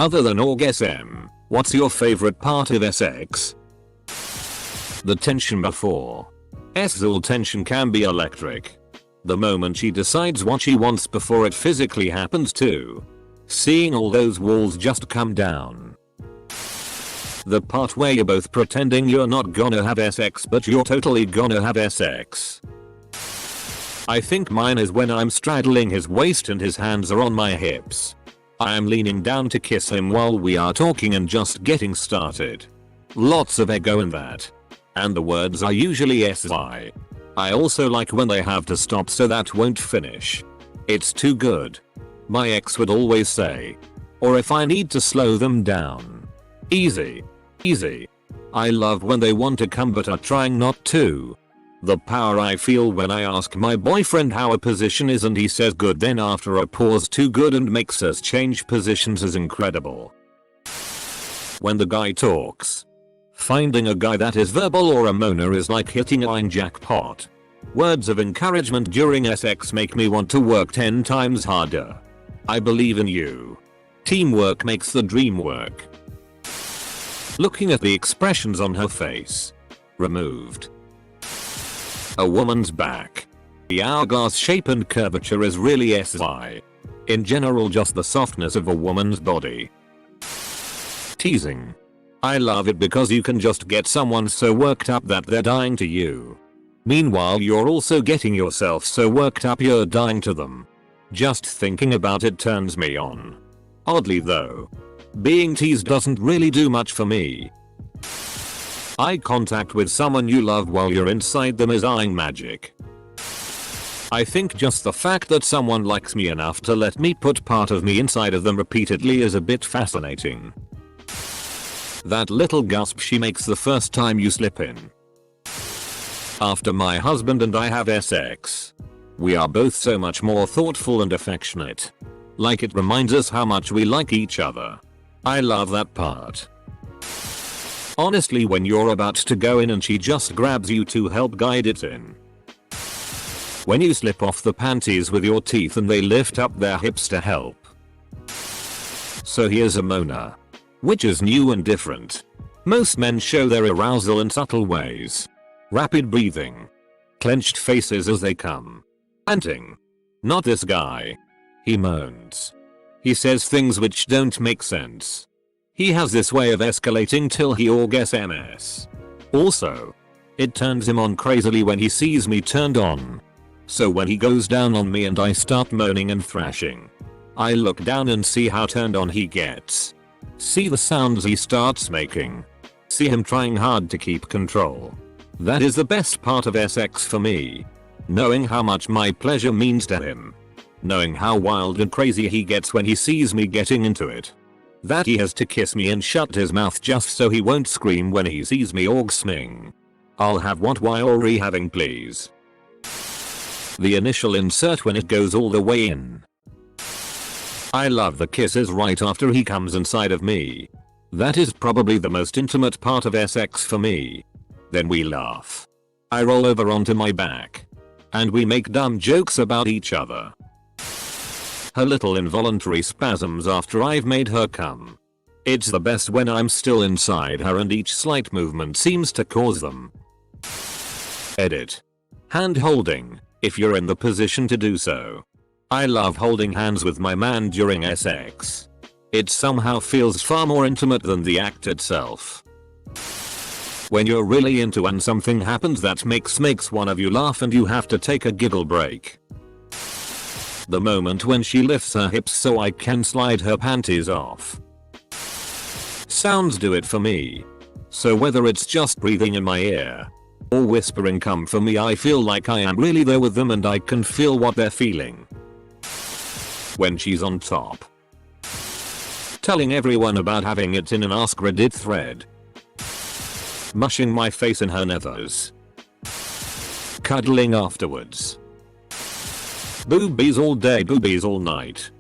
Other than orgasm, what's your favorite part of sex? The tension before. All tension can be electric. The moment she decides what she wants before it physically happens too. Seeing all those walls just come down. The part where you're both pretending you're not gonna have sex but you're totally gonna have sex. I think mine is when I'm straddling his waist and his hands are on my hips. I am leaning down to kiss him while we are talking and just getting started. Lots of ego in that. And the words are usually SI. I also like when they have to stop so that won't finish. It's too good. My ex would always say. Or if I need to slow them down. Easy. Easy. I love when they want to come but are trying not to. The power I feel when I ask my boyfriend how a position is and he says good, then after a pause too good and makes us change positions is incredible. When the guy talks. Finding a guy that is verbal or a moaner is like hitting a line jackpot. Words of encouragement during sex make me want to work 10 times harder. I believe in you. Teamwork makes the dream work. Looking at the expressions on her face. Removed. A woman's back. The hourglass shape and curvature is really SI. In general, just the softness of a woman's body. Teasing. I love it because you can just get someone so worked up that they're dying to you. Meanwhile you're also getting yourself so worked up you're dying to them. Just thinking about it turns me on. Oddly though, being teased doesn't really do much for me. Eye contact with someone you love while you're inside them is eyeing magic. I think just the fact that someone likes me enough to let me put part of me inside of them repeatedly is a bit fascinating. That little gasp she makes the first time you slip in. After my husband and I have sex, we are both so much more thoughtful and affectionate. Like it reminds us how much we like each other. I love that part. Honestly, when you're about to go in and she just grabs you to help guide it in. When you slip off the panties with your teeth and they lift up their hips to help. So here's a moaner. Which is new and different. Most men show their arousal in subtle ways. Rapid breathing. Clenched faces as they come. Panting. Not this guy. He moans. He says things which don't make sense. He has this way of escalating till he orgasms. Also, it turns him on crazily when he sees me turned on. So when he goes down on me and I start moaning and thrashing, I look down and see how turned on he gets. See the sounds he starts making. See him trying hard to keep control. That is the best part of sex for me. Knowing how much my pleasure means to him. Knowing how wild and crazy he gets when he sees me getting into it. That he has to kiss me and shut his mouth just so he won't scream when he sees me orgasming. I'll have what while rehabbing please. The initial insert when it goes all the way in. I love the kisses right after he comes inside of me. That is probably the most intimate part of sex for me. Then we laugh. I roll over onto my back. And we make dumb jokes about each other. Her little involuntary spasms after I've made her come. It's the best when I'm still inside her and each slight movement seems to cause them. Edit. Hand holding, if you're in the position to do so. I love holding hands with my man during sex. It somehow feels far more intimate than the act itself. When you're really into and something happens that makes one of you laugh and you have to take a giggle break. The moment when she lifts her hips so I can slide her panties off. Sounds do it for me. So whether it's just breathing in my ear or whispering come for me, I feel like I am really there with them and I can feel what they're feeling. When she's on top. Telling everyone about having it in an Ask Reddit thread. Mushing my face in her nethers. Cuddling afterwards. Boobies all day, boobies all night.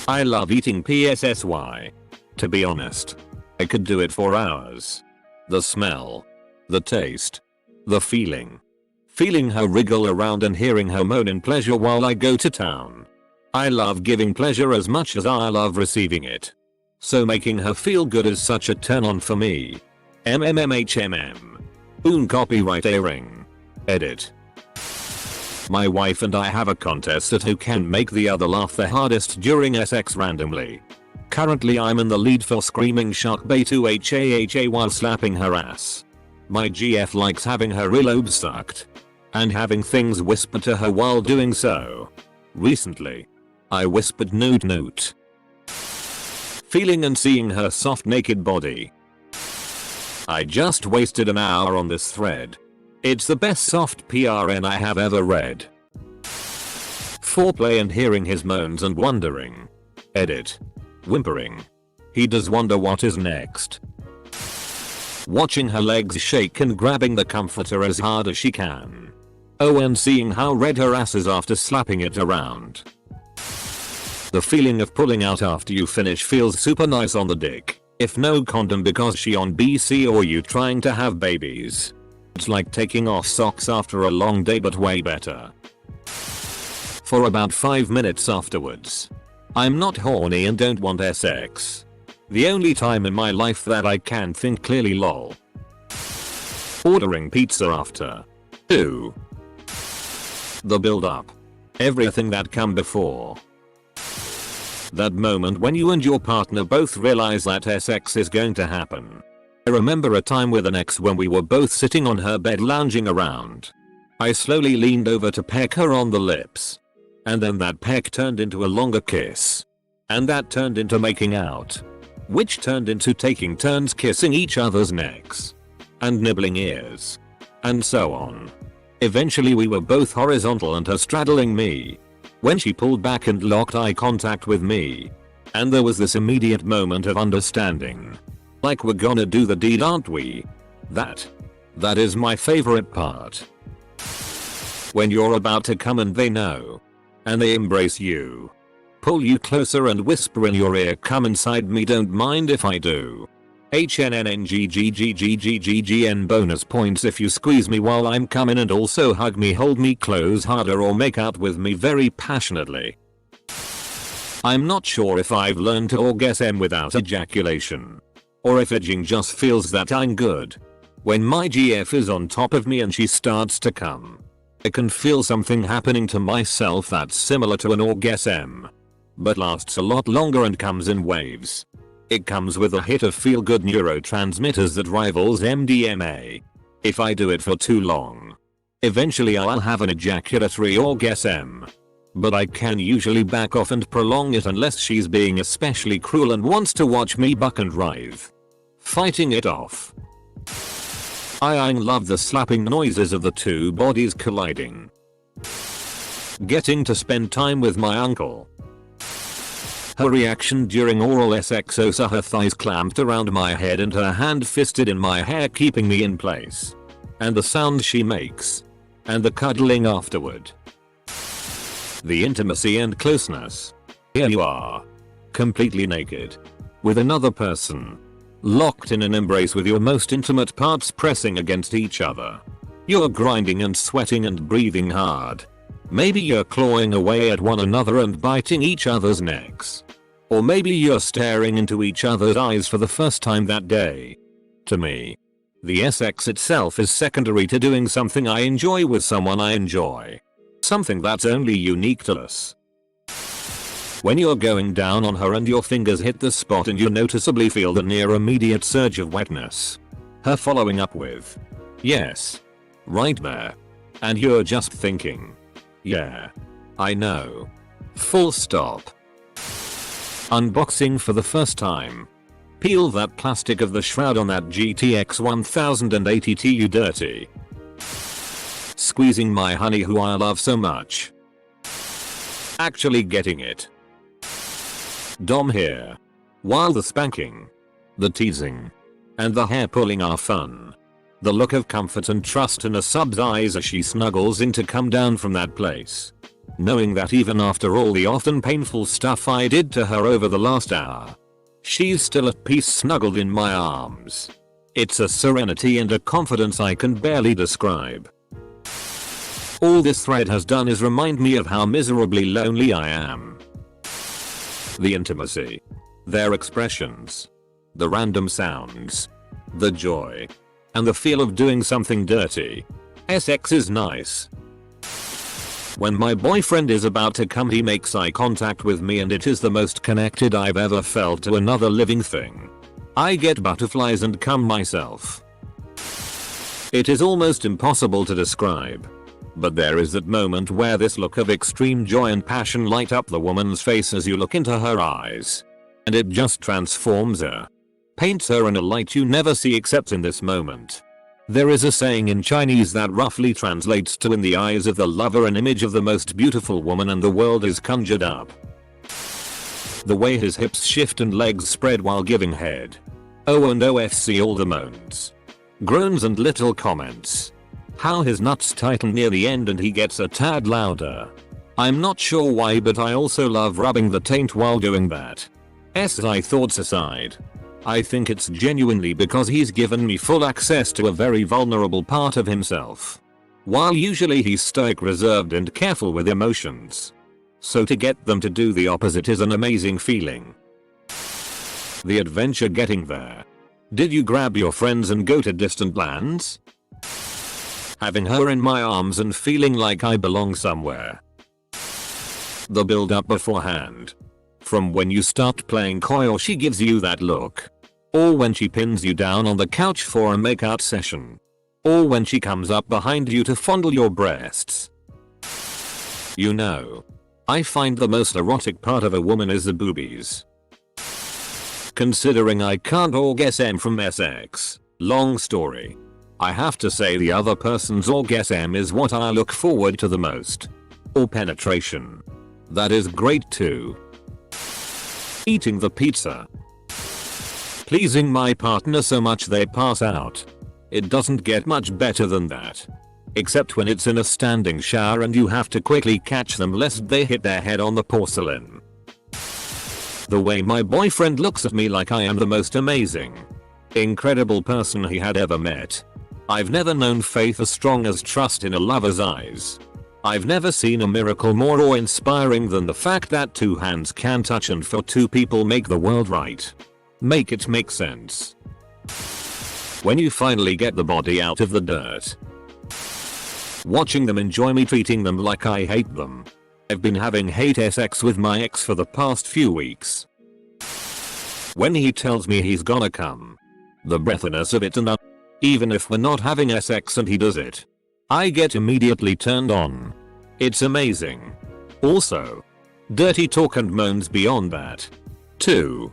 I love eating PSSY. To be honest, I could do it for hours. The smell. The taste. The feeling. Feeling her wriggle around and hearing her moan in pleasure while I go to town. I love giving pleasure as much as I love receiving it. So making her feel good is such a turn on for me. MMMHMM. Un copyright airing. Edit. My wife and I have a contest at who can make the other laugh the hardest during sex randomly. Currently I'm in the lead for screaming shark bait to HAHA while slapping her ass. My GF likes having her earlobe sucked. And having things whispered to her while doing so. Recently, I whispered noot noot. Feeling and seeing her soft naked body. I just wasted an hour on this thread. It's the best soft PRN I have ever read. Foreplay and hearing his moans and wondering. Edit. Whimpering. He does wonder what is next. Watching her legs shake and grabbing the comforter as hard as she can. Oh, and seeing how red her ass is after slapping it around. The feeling of pulling out after you finish feels super nice on the dick. If no condom because she on BC or you trying to have babies. It's like taking off socks after a long day but way better. For about 5 minutes afterwards. I'm not horny and don't want sex. The only time in my life that I can think clearly lol. Ordering pizza after. 2. The build up. Everything that come before. That moment when you and your partner both realize that sex is going to happen. I remember a time with an ex when we were both sitting on her bed lounging around. I slowly leaned over to peck her on the lips. And then that peck turned into a longer kiss. And that turned into making out. Which turned into taking turns kissing each other's necks. And nibbling ears. And so on. Eventually we were both horizontal and her straddling me. When she pulled back and locked eye contact with me. And there was this immediate moment of understanding. Like we're gonna do the deed, aren't we? That is my favorite part. When you're about to come and they know. And they embrace you. Pull you closer and whisper in your ear, come inside me, don't mind if I do. HNNNGGGGGGGN bonus points if you squeeze me while I'm coming and also hug me, hold me close harder or make out with me very passionately. I'm not sure if I've learned to orgasm without ejaculation. Or if edging just feels that I'm good. When my GF is on top of me and she starts to come. I can feel something happening to myself that's similar to an orgasm. But lasts a lot longer and comes in waves. It comes with a hit of feel-good neurotransmitters that rivals MDMA. If I do it for too long. Eventually I'll have an ejaculatory orgasm. But I can usually back off and prolong it unless she's being especially cruel and wants to watch me buck and writhe. Fighting it off. I love the slapping noises of the two bodies colliding. Getting to spend time with my uncle. Her reaction during oral sex, her thighs clamped around my head and her hand fisted in my hair keeping me in place. And the sound she makes. And the cuddling afterward. The intimacy and closeness. Here you are. Completely naked. With another person. Locked in an embrace with your most intimate parts pressing against each other. You're grinding and sweating and breathing hard. Maybe you're clawing away at one another and biting each other's necks. Or maybe you're staring into each other's eyes for the first time that day. To me, the sex itself is secondary to doing something I enjoy with someone I enjoy. Something that's only unique to us. When you're going down on her and your fingers hit the spot and you noticeably feel the near immediate surge of wetness. Her following up with, yes. Right there. And you're just thinking, yeah. I know. Full stop. Unboxing for the first time. Peel that plastic of the shroud on that GTX 1080 Ti dirty. Squeezing my honey who I love so much. Actually getting it. Dom here. While the spanking, the teasing, and the hair pulling are fun. The look of comfort and trust in a sub's eyes as she snuggles in to come down from that place. Knowing that even after all the often painful stuff I did to her over the last hour, she's still at peace snuggled in my arms. It's a serenity and a confidence I can barely describe. All this thread has done is remind me of how miserably lonely I am. The intimacy. Their expressions. The random sounds. The joy. And the feel of doing something dirty. Sex is nice. When my boyfriend is about to come, he makes eye contact with me and it is the most connected I've ever felt to another living thing. I get butterflies and come myself. It is almost impossible to describe. But there is that moment where this look of extreme joy and passion light up the woman's face as you look into her eyes. And it just transforms her. Paints her in a light you never see except in this moment. There is a saying in Chinese that roughly translates to, in the eyes of the lover an image of the most beautiful woman in the world is conjured up. The way his hips shift and legs spread while giving head. Oh, and OFC all the moans. Groans and little comments. How his nuts tighten near the end and he gets a tad louder. I'm not sure why, but I also love rubbing the taint while doing that. SI thoughts aside. I think it's genuinely because he's given me full access to a very vulnerable part of himself. While usually he's stoic, reserved and careful with emotions. So to get them to do the opposite is an amazing feeling. The adventure getting there. Did you grab your friends and go to distant lands? Having her in my arms and feeling like I belong somewhere. The build up beforehand. From when you start playing coy or she gives you that look. Or when she pins you down on the couch for a makeout session. Or when she comes up behind you to fondle your breasts. You know. I find the most erotic part of a woman is the boobies. Considering I can't orgasm from sex, long story. I have to say the other person's orgasm is what I look forward to the most. Or penetration. That is great too. Eating the pizza. Pleasing my partner so much they pass out. It doesn't get much better than that. Except when it's in a standing shower and you have to quickly catch them lest they hit their head on the porcelain. The way my boyfriend looks at me like I am the most amazing, incredible person he had ever met. I've never known faith as strong as trust in a lover's eyes. I've never seen a miracle more awe inspiring than the fact that two hands can touch and for two people make the world right. Make it make sense. When you finally get the body out of the dirt. Watching them enjoy me treating them like I hate them. I've been having hate sex with my ex for the past few weeks. When he tells me he's gonna come. The breathiness of it, and even if we're not having sex and he does it. I get immediately turned on. It's amazing. Also. Dirty talk and moans beyond that. 2.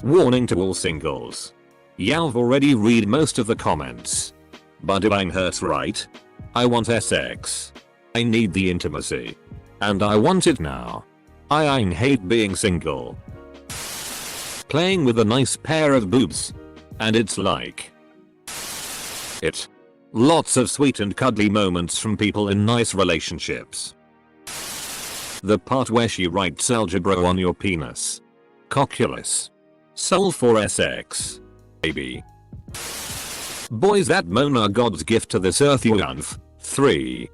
Warning to all singles. Yeah, I've already read most of the comments. But if I'm hurt right? I want sex. I need the intimacy. And I want it now. I hate being single. Playing with a nice pair of boobs. And it's like. It. Lots of sweet and cuddly moments from people in nice relationships. The part where she writes algebra on your penis. Cocculus. Soul for sex. Baby. Boys that moan are God's gift to this earth. 3.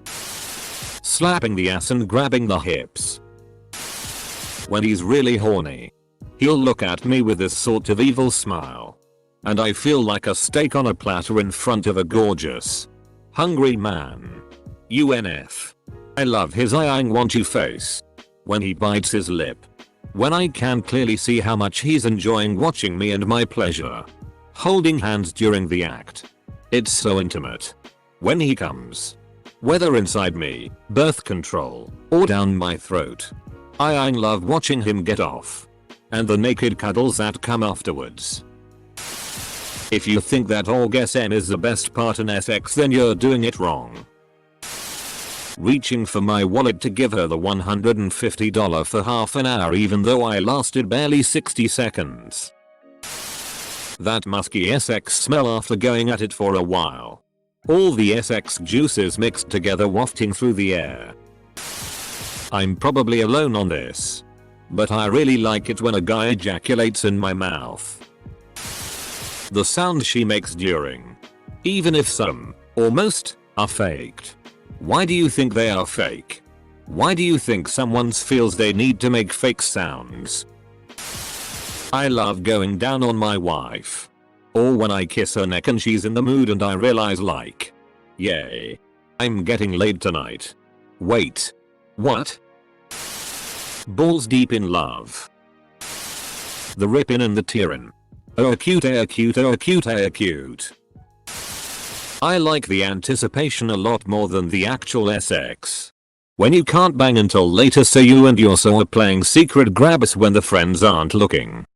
Slapping the ass and grabbing the hips. When he's really horny. He'll look at me with this sort of evil smile. And I feel like a steak on a platter in front of a gorgeous, hungry man. UNF. I love his I want you face. When he bites his lip. When I can clearly see how much he's enjoying watching me and my pleasure. Holding hands during the act. It's so intimate. When he comes. Whether inside me, birth control, or down my throat. I love watching him get off. And the naked cuddles that come afterwards. If you think that orgasm is the best part in sex, then you're doing it wrong. Reaching for my wallet to give her the $150 for half an hour even though I lasted barely 60 seconds. That musky sex smell after going at it for a while. All the sex juices mixed together wafting through the air. I'm probably alone on this. But I really like it when a guy ejaculates in my mouth. The sound she makes during. Even if some, or most, are faked. Why do you think they are fake? Why do you think someone feels they need to make fake sounds? I love going down on my wife. Or when I kiss her neck and she's in the mood and I realize like, yay, I'm getting laid tonight. Wait. What? Balls deep in love. The rippin' and the tearin'. Oh cute, oh cute, oh cute, oh cute. I like the anticipation a lot more than the actual sex. When you can't bang until later so you and your soul are playing secret grabs when the friends aren't looking.